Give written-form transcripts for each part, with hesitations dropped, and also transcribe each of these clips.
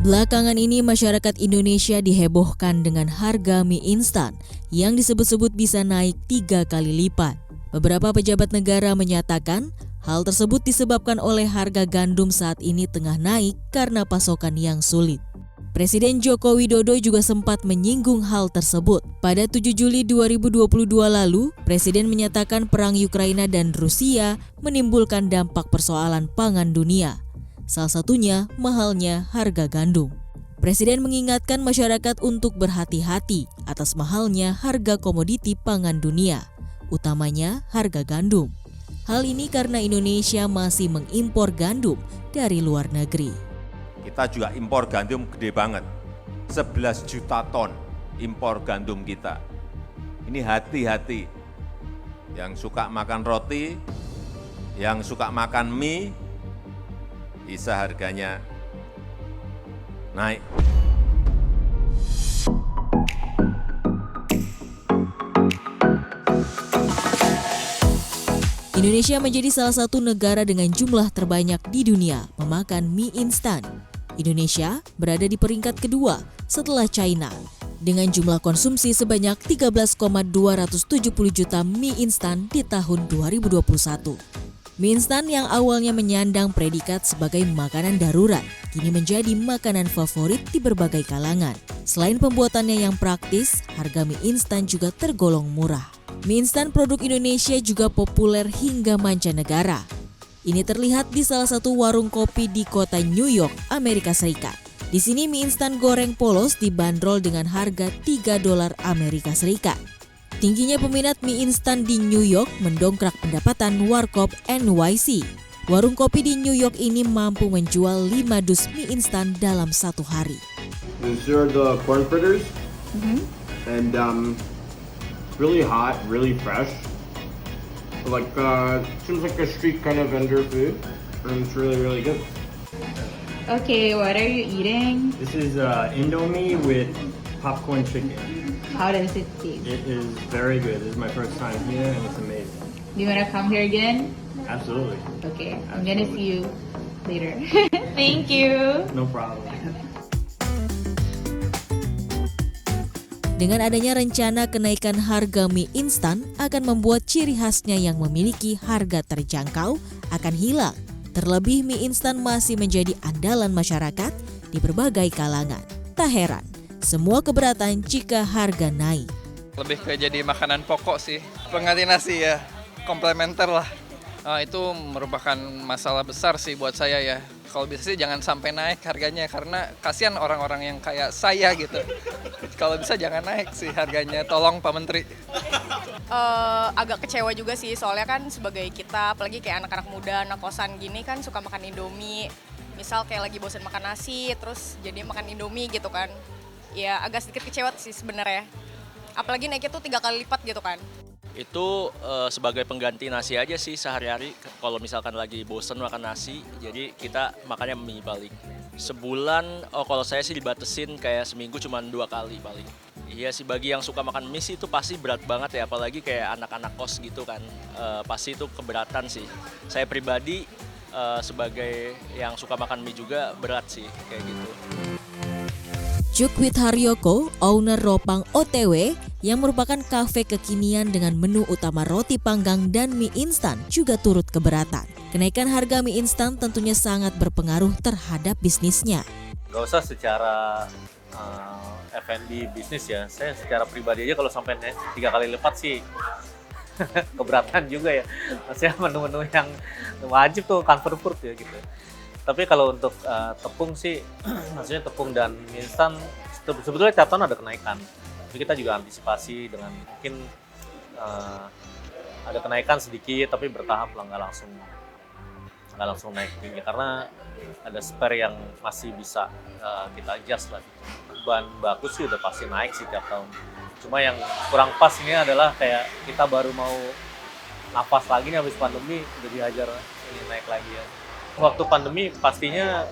Belakangan ini masyarakat Indonesia dihebohkan dengan harga mie instan yang disebut-sebut bisa naik 3 kali lipat. Beberapa pejabat negara menyatakan hal tersebut disebabkan oleh harga gandum saat ini tengah naik karena pasokan yang sulit. Presiden Joko Widodo juga sempat menyinggung hal tersebut. Pada 7 Juli 2022 lalu, Presiden menyatakan perang Ukraina dan Rusia menimbulkan dampak persoalan pangan dunia. Salah satunya mahalnya harga gandum. Presiden mengingatkan masyarakat untuk berhati-hati atas mahalnya harga komoditi pangan dunia, utamanya harga gandum. Hal ini karena Indonesia masih mengimpor gandum dari luar negeri. Kita juga impor gandum gede banget, 11 juta ton impor gandum kita. Ini hati-hati, yang suka makan roti, yang suka makan mie, bisa harganya naik. Indonesia menjadi salah satu negara dengan jumlah terbanyak di dunia memakan mie instan. Indonesia berada di peringkat kedua setelah China dengan jumlah konsumsi sebanyak 13,270 juta mie instan di tahun 2021. Mie instan yang awalnya menyandang predikat sebagai makanan darurat, kini menjadi makanan favorit di berbagai kalangan. Selain pembuatannya yang praktis, harga mie instan juga tergolong murah. Mie instan produk Indonesia juga populer hingga mancanegara. Ini terlihat di salah satu warung kopi di kota New York, Amerika Serikat. Di sini mie instan goreng polos dibanderol dengan harga $3 Amerika Serikat. Tingginya peminat mie instan di New York mendongkrak pendapatan Warkop NYC. Warung kopi di New York ini mampu menjual 5 dus mie instan dalam satu hari. These are the corn fritters, and really hot, really fresh. Like seems like a street kind of vendor food, and it's really really good. Okay, what are you eating? This is Indomie with popcorn chicken. How does it taste? It is very good. This is my first time here and it's amazing. Do you want to come here again? Absolutely. Okay, I'm gonna see you later. Thank you. No problem. Dengan adanya rencana kenaikan harga mie instan akan membuat ciri khasnya yang memiliki harga terjangkau akan hilang. Terlebih mie instan masih menjadi andalan masyarakat di berbagai kalangan. Tak heran, semua keberatan jika harga naik. Lebih ke jadi makanan pokok sih, pengganti nasi ya, komplementer lah. Itu merupakan masalah besar sih buat saya ya. Kalau bisa sih jangan sampai naik harganya karena kasihan orang-orang yang kayak saya gitu. Kalau bisa jangan naik sih harganya, tolong Pak Menteri. Agak kecewa juga sih soalnya kan sebagai kita, apalagi kayak anak-anak muda, anak kosan gini kan suka makan Indomie. Misal kayak lagi bosan makan nasi, terus jadi makan Indomie gitu kan. Ya agak sedikit kecewa sih sebenarnya. Apalagi naiknya tuh 3 kali lipat gitu kan. Itu sebagai pengganti nasi aja sih sehari-hari. Kalau misalkan lagi bosen makan nasi, jadi kita makannya mie paling. Sebulan, kalau saya sih dibatesin kayak seminggu cuma 2 kali paling. Iya sih, bagi yang suka makan mie sih itu pasti berat banget ya, apalagi kayak anak-anak kos gitu kan. Pasti itu keberatan sih. Saya pribadi sebagai yang suka makan mie juga berat sih kayak gitu. Jukwit Haryoko, owner Ropang OTW yang merupakan kafe kekinian dengan menu utama roti panggang dan mie instan juga turut keberatan. Kenaikan harga mie instan tentunya sangat berpengaruh terhadap bisnisnya. Gak usah secara F&B bisnis ya, saya secara pribadi aja kalau sampai 3 kali lipat sih keberatan juga ya. Maksudnya menu-menu yang wajib tuh comfort food ya gitu. Tapi kalau untuk tepung sih, maksudnya tepung dan mie instan, sebetulnya tiap tahun ada kenaikan. Jadi kita juga antisipasi dengan mungkin ada kenaikan sedikit, tapi bertahap lah, nggak langsung naik tinggi. Karena ada spare yang masih bisa kita adjust lah. Bahan baku sih udah pasti naik sih tiap tahun. Cuma yang kurang pas ini adalah kayak kita baru mau nafas lagi nih habis pandemi, udah dihajar ini naik lagi ya. Waktu pandemi pastinya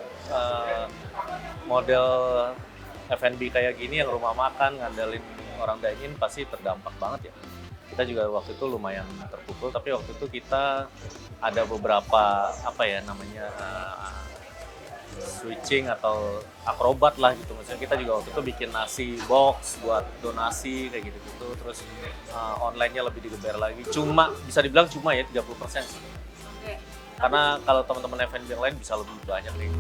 model F&B kayak gini yang rumah makan ngandelin orang dine-in pasti terdampak banget ya. Kita juga waktu itu lumayan terpukul, tapi waktu itu kita ada beberapa switching atau akrobat lah gitu. Maksudnya kita juga waktu itu bikin nasi box buat donasi kayak gitu-gitu. Terus online-nya lebih digeber lagi. Cuma bisa dibilang cuma ya 30% sih. Karena kalau teman-teman F&B yang lain bisa lebih banyak nih.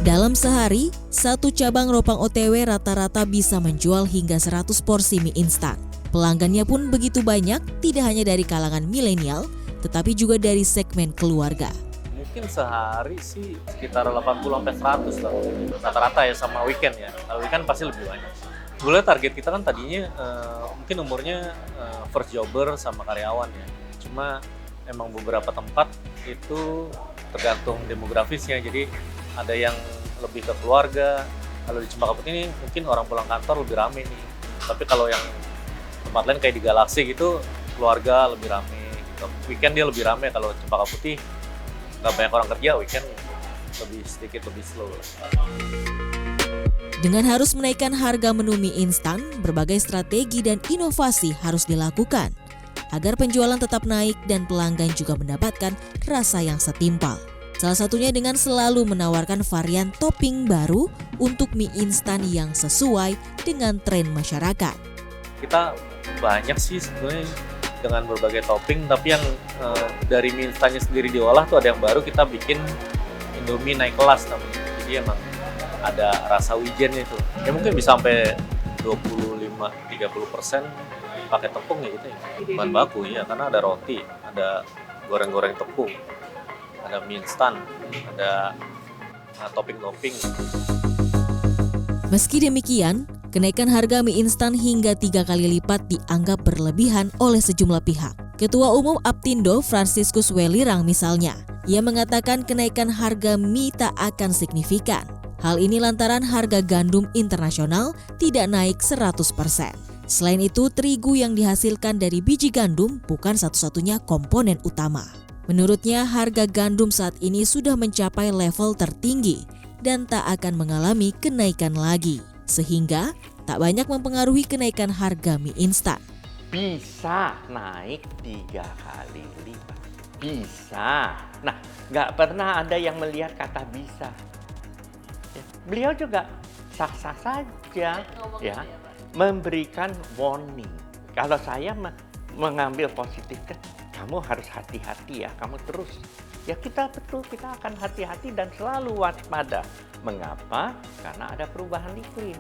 Dalam sehari, satu cabang Ropang OTW rata-rata bisa menjual hingga 100 porsi mie instan. Pelanggannya pun begitu banyak, tidak hanya dari kalangan milenial, tetapi juga dari segmen keluarga. Mungkin sehari sih sekitar 80-100 lah. Rata-rata ya sama weekend ya. Kalau weekend pasti lebih banyak. Sebenarnya target kita kan tadinya mungkin umurnya first jobber sama karyawan ya. Cuma emang beberapa tempat itu tergantung demografisnya. Jadi ada yang lebih ke keluarga. Kalau di Cempaka Putih ini mungkin orang pulang kantor lebih rame nih. Tapi kalau yang tempat lain kayak di Galaxy gitu, keluarga lebih rame. Gitu. Weekend dia lebih rame. Kalau Cempaka Putih nggak banyak orang kerja, weekend sedikit lebih slow. Dengan harus menaikkan harga menu mie instan, berbagai strategi dan inovasi harus dilakukan agar penjualan tetap naik dan pelanggan juga mendapatkan rasa yang setimpal. Salah satunya dengan selalu menawarkan varian topping baru untuk mie instan yang sesuai dengan tren masyarakat. Kita banyak sih sebenarnya dengan berbagai topping, tapi yang dari mie instannya sendiri diolah tuh ada yang baru, kita bikin Indomie naik kelas namanya. Jadi emang ada rasa wijennya itu. Ya mungkin bisa sampai 25-30% pakai tepung ya gitu ya. Bahan baku ya, karena ada roti, ada goreng-goreng tepung, ada mie instan, ada topping-topping. Meski demikian, kenaikan harga mie instan hingga 3 kali lipat dianggap berlebihan oleh sejumlah pihak. Ketua Umum Aptindo Franciscus Welirang misalnya, ia mengatakan kenaikan harga mie tak akan signifikan. Hal ini lantaran harga gandum internasional tidak naik 100%. Selain itu, terigu yang dihasilkan dari biji gandum bukan satu-satunya komponen utama. Menurutnya, harga gandum saat ini sudah mencapai level tertinggi dan tak akan mengalami kenaikan lagi, sehingga tak banyak mempengaruhi kenaikan harga mie instan. Bisa naik 3 kali lipat. Bisa. Nah, nggak pernah ada yang melihat kata bisa. Ya, beliau juga sah-sah saja ya, memberikan warning. Kalau saya mengambil positif, kamu harus hati-hati ya, kamu terus. Ya kita akan hati-hati dan selalu waspada. Mengapa? Karena ada perubahan iklim.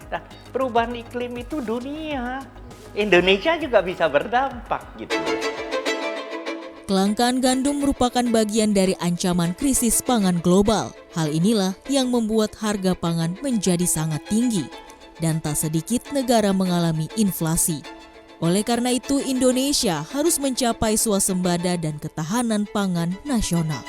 Nah, perubahan iklim itu dunia. Indonesia juga bisa berdampak gitu. Kelangkaan gandum merupakan bagian dari ancaman krisis pangan global. Hal inilah yang membuat harga pangan menjadi sangat tinggi dan tak sedikit negara mengalami inflasi. Oleh karena itu, Indonesia harus mencapai swasembada dan ketahanan pangan nasional.